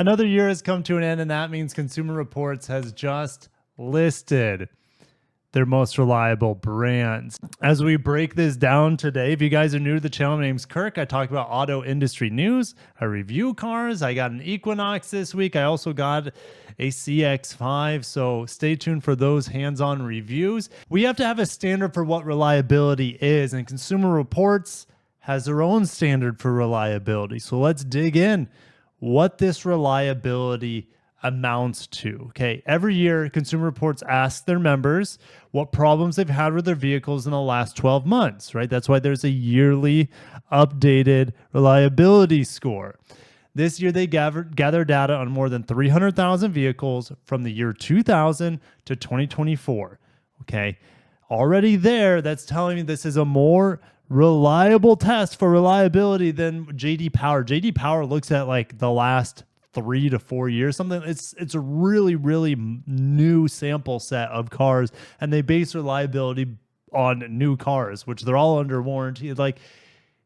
Another year has come to an end, and that means Consumer Reports has just listed their most reliable brands. As we break this down today, if you guys are new to the channel, my name's Kirk. I talk about auto industry news. I review cars. I got an Equinox this week. I also got a CX-5, so stay tuned for those hands-on reviews. We have to have a standard for what reliability is, and Consumer Reports has their own standard for reliability. So let's dig in what this reliability amounts to. Okay, every year Consumer Reports asks their members what problems they've had with their vehicles in the last 12 months, right? That's why there's a yearly updated reliability score. This year they gather data on more than 300,000 vehicles from the year 2000 to 2024. Okay, already there, that's telling me this is a more reliable test for reliability than J.D. Power. J.D. Power looks at like the last 3 to 4 years, something. It's a really new sample set of cars, and they base reliability on new cars, which they're all under warranty. Like,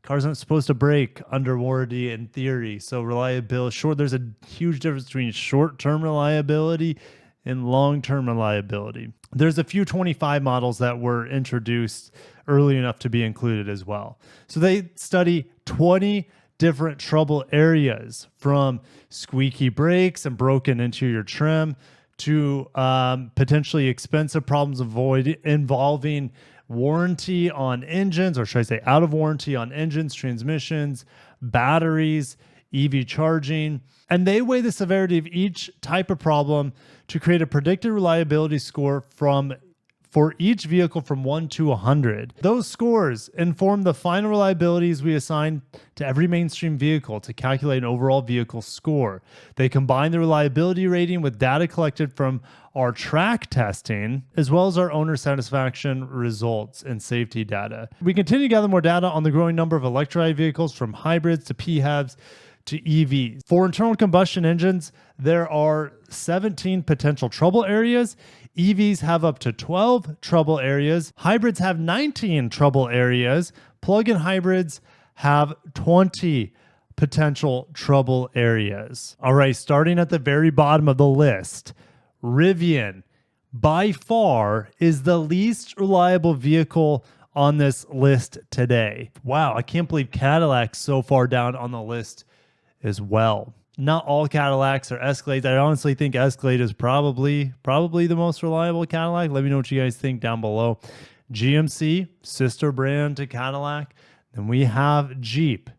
cars aren't supposed to break under warranty in theory. So reliability, there's a huge difference between short-term reliability and long-term reliability. There's a few 25 models that were introduced early enough to be included as well. So they study 20 different trouble areas, from squeaky brakes and broken interior trim to potentially expensive problems involving warranty on engines, or should I say out of warranty on engines, transmissions, batteries, EV charging. And they weigh the severity of each type of problem to create a predicted reliability score for each vehicle from 1 to 100. Those scores inform the final reliabilities we assign to every mainstream vehicle to calculate an overall vehicle score. They combine the reliability rating with data collected from our track testing, as well as our owner satisfaction results and safety data. We continue to gather more data on the growing number of electrified vehicles, from hybrids to PHEVs to EVs. For internal combustion engines, there are 17 potential trouble areas. EVs have up to 12 trouble areas. Hybrids have 19 trouble areas. Plug-in hybrids have 20 potential trouble areas. All right, starting at the very bottom of the list, Rivian by far is the least reliable vehicle on this list today. Wow, I can't believe Cadillac's so far down on the list as well. Not all Cadillacs are Escalades. I honestly think Escalade is probably the most reliable Cadillac. Let me know what you guys think down below. GMC, sister brand to Cadillac. Then we have Jeep.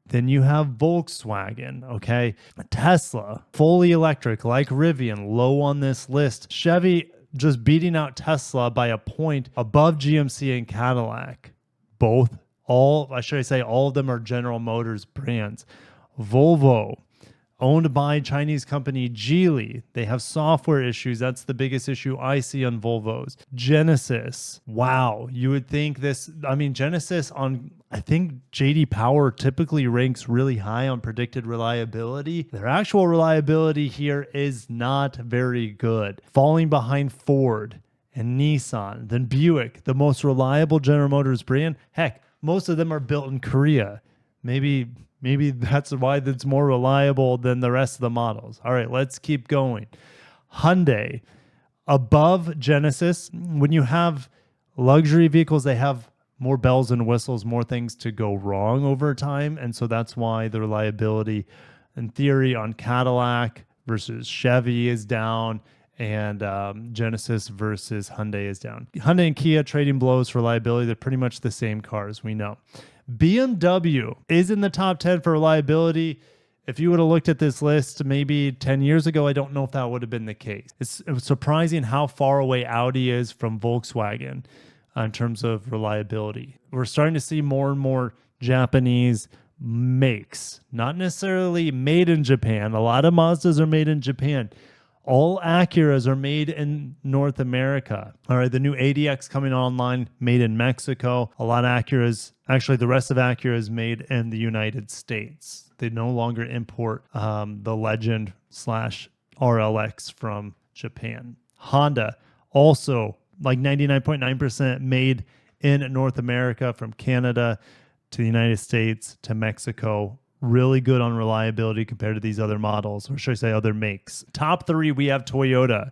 Then you have Volkswagen, okay? Tesla, fully electric, like Rivian, low on this list. Chevy just beating out Tesla by a point above GMC and Cadillac. All of them are General Motors brands. Volvo, owned by Chinese company Geely. They have software issues. That's the biggest issue I see on Volvos. Genesis. Wow. You would think Genesis I think J.D. Power typically ranks really high on predicted reliability. Their actual reliability here is not very good. Falling behind Ford and Nissan, then Buick, the most reliable General Motors brand. Heck, most of them are built in Korea. Maybe that's why it's more reliable than the rest of the models. All right, let's keep going. Hyundai, above Genesis. When you have luxury vehicles, they have more bells and whistles, more things to go wrong over time. And so that's why the reliability, in theory, on Cadillac versus Chevy is down, and Genesis versus Hyundai is down. Hyundai and Kia trading blows for reliability. They're pretty much the same cars, we know. BMW is in the top 10 for reliability. If you would have looked at this list maybe 10 years ago, I don't know if that would have been the case. It's surprising how far away Audi is from Volkswagen in terms of reliability. We're starting to see more and more Japanese makes, not necessarily made in Japan. A lot of Mazdas are made in Japan. All Acuras are made in North America. All right, the new ADX coming online, made in Mexico. A lot of Acuras, actually the rest of Acura is made in the United States. They no longer import the Legend / RLX from Japan. Honda, also like 99.9% made in North America, from Canada to the United States to Mexico, really good on reliability compared to these other models, or should I say other makes. Top 3, we have Toyota.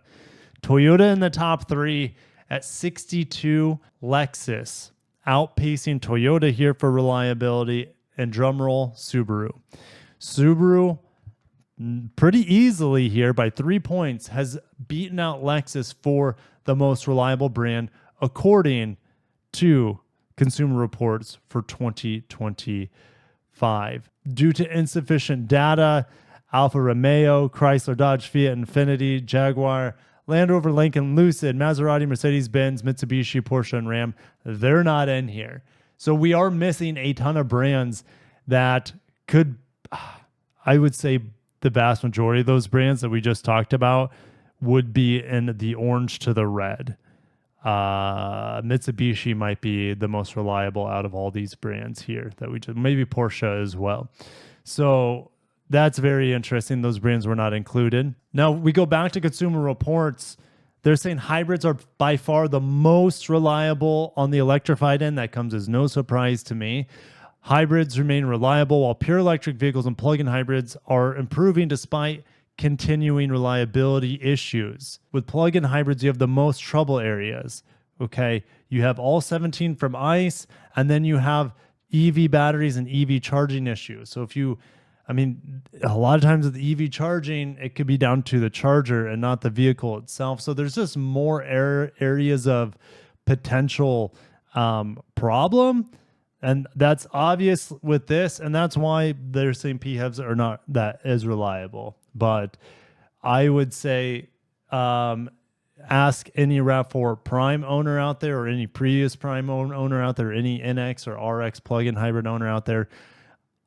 Toyota in the top 3 at 62, Lexus outpacing Toyota here for reliability, and drumroll, Subaru. Subaru pretty easily here by 3 points has beaten out Lexus for the most reliable brand according to Consumer Reports for 2025. Due to insufficient data, Alfa Romeo, Chrysler, Dodge, Fiat, Infiniti, Jaguar, Land Rover, Lincoln, Lucid, Maserati, Mercedes-Benz, Mitsubishi, Porsche, and Ram, they're not in here. So we are missing a ton of brands that could, I would say the vast majority of those brands that we just talked about would be in the orange to the red. Mitsubishi might be the most reliable out of all these brands here that we just, maybe Porsche as well. So that's very interesting. Those brands were not included. Now we go back to Consumer Reports. They're saying hybrids are by far the most reliable on the electrified end. That comes as no surprise to me. Hybrids remain reliable while pure electric vehicles and plug-in hybrids are improving despite continuing reliability issues. With plug-in hybrids, you have the most trouble areas. Okay, you have all 17 from ICE, and then you have EV batteries and EV charging issues. So if you, I mean, a lot of times with EV charging, it could be down to the charger and not the vehicle itself. So there's just more areas of potential problem. And that's obvious with this, and that's why they're saying PHEVs are not that as reliable. But I would say ask any RAV4 Prime owner out there, or any previous Prime owner out there, any NX or RX plug-in hybrid owner out there.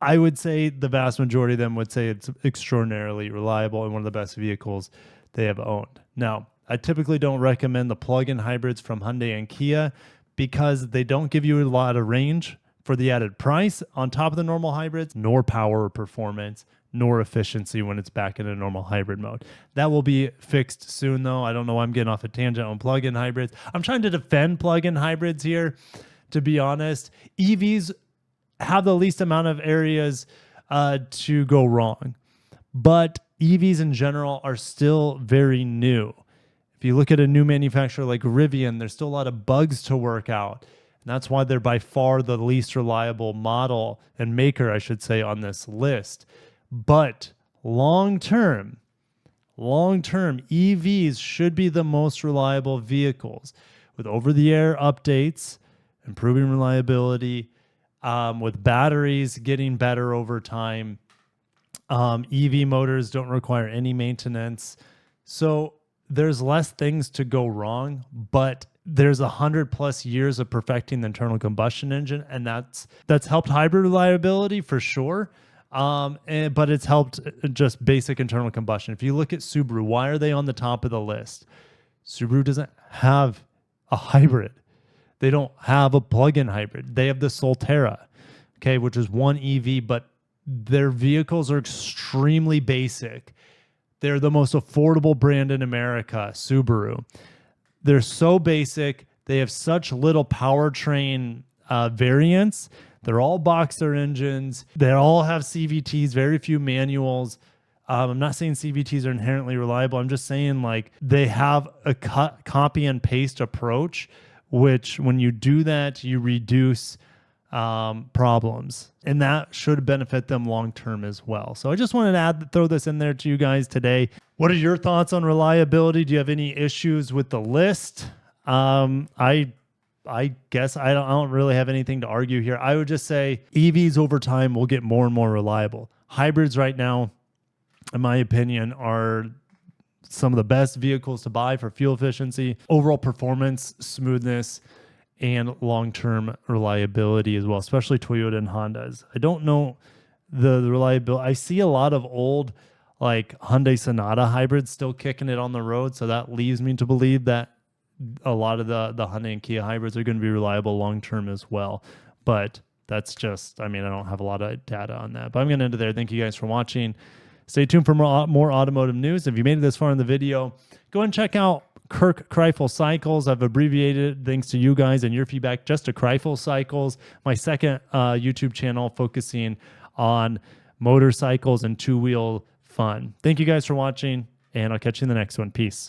I would say the vast majority of them would say it's extraordinarily reliable and one of the best vehicles they have owned. Now, I typically don't recommend the plug-in hybrids from Hyundai and Kia because they don't give you a lot of range for the added price on top of the normal hybrids, nor power or performance, nor efficiency when it's back in a normal hybrid mode. That will be fixed soon, though. I don't know why I'm getting off a tangent on plug-in hybrids. I'm trying to defend plug-in hybrids here, to be honest. EVs have the least amount of areas to go wrong, but EVs in general are still very new. If you look at a new manufacturer like Rivian, there's still a lot of bugs to work out. And that's why they're by far the least reliable model and maker, I should say, on this list. But long-term, EVs should be the most reliable vehicles with over-the-air updates, improving reliability, with batteries getting better over time. EV motors don't require any maintenance. So there's less things to go wrong, but there's 100+ years of perfecting the internal combustion engine, and that's helped hybrid reliability for sure. But it's helped just basic internal combustion. If you look at Subaru, why are they on the top of the list? Subaru doesn't have a hybrid. They don't have a plug-in hybrid. They have the Solterra, okay, which is one EV, but their vehicles are extremely basic. They're the most affordable brand in America, Subaru. They're so basic. They have such little powertrain variance. They're all boxer engines. They all have CVTs, very few manuals. I'm not saying CVTs are inherently reliable. I'm just saying like they have a copy and paste approach, which when you do that, you reduce problems, and that should benefit them long-term as well. So I just wanted to throw this in there to you guys today. What are your thoughts on reliability? Do you have any issues with the list? I guess I don't really have anything to argue here. I would just say EVs over time will get more and more reliable. Hybrids right now, in my opinion, are some of the best vehicles to buy for fuel efficiency, overall performance, smoothness, and long-term reliability as well, especially Toyota and Hondas. I don't know the reliability. I see a lot of old like Hyundai Sonata hybrids still kicking it on the road, so that leaves me to believe that a lot of the Hyundai and Kia hybrids are going to be reliable long-term as well. But that's just, I mean, I don't have a lot of data on that. But I'm going to end it there. Thank you guys for watching. Stay tuned for more automotive news. If you made it this far in the video, go and check out Kirk Kreifel Cycles. I've abbreviated, thanks to you guys and your feedback, just to Kreifel Cycles, my second YouTube channel focusing on motorcycles and two-wheel fun. Thank you guys for watching, and I'll catch you in the next one. Peace.